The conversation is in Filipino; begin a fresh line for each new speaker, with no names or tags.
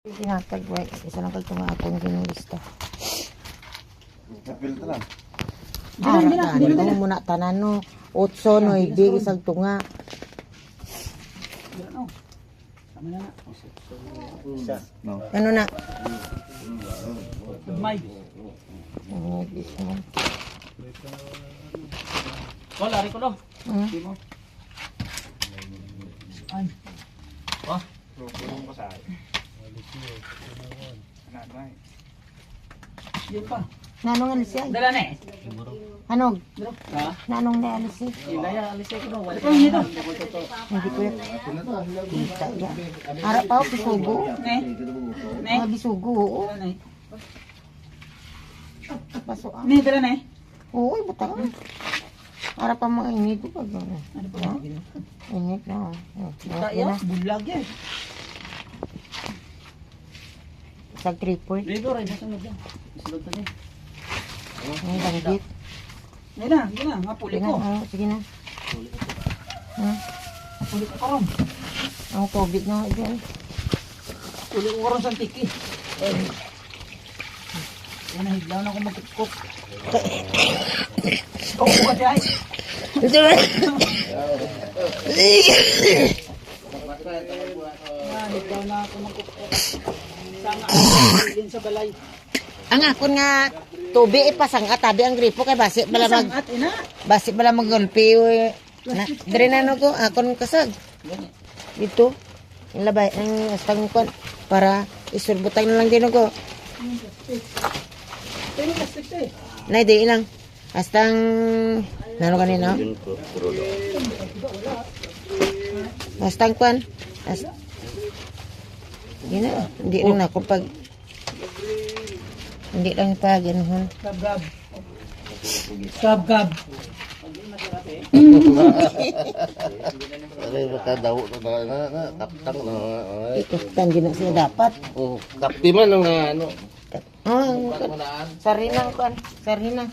Tinatag, isa lang kagtunga akong ginulista.
Kapil lang.
Ano muna tanan no. 8, 9, isang tunga. Ano na?
Wala rin ko no. Ay. Oh. Yun pa.
Nanong alis yan?
Dala na eh.
Anog?
Ha?
Nanong na alis yan?
Ilaya, alis ko no. Wala ko nito.
Hindi ko yan. Kita yan. Harap pa ako, bisugo.
Ne? Ne?
Mga bisugo, oo.
Dala na eh.
Paso ang.
Ne, dala na eh.
Oo, butang. Harap pa mga init ko pag ano.
Ano pa?
Init na.
Kita yan. Bulag yan.
Isang 3-4.
Dito rin. Masunod yan. Masunod pa niya.
Ang danggit.
Yan na. Yan na. Mapuli
Sige na,
ko.
sige na.
Mapuli ko karon.
Ang tubig na dyan.
Puli ko karon sa tiki. Yan na. Higlaw na ako magkukot. Oo ka siya ay.
Ito ba?
Higlaw na ako magkukot. Sanga ako din sa balay.
Ang akon nga tubig ipasang tabi ang gripo kay basi bala mag
Sangat ina.
basi bala magulpi na dire na no ko akon kasag ito ang labay ang astang kon para isurbutan na lang din ko
Pero plastic to eh.
nay di lang astang nano kanina astang kon hindi lang ako pag hindi lang pa ganoon.
Gab-gab. Gab-gab.
Ano makadaw na kaptang na.
Ito tanggin na sila dapat.
Oh, kapti man ang ano.
Oh, sarinang kon, sarinang.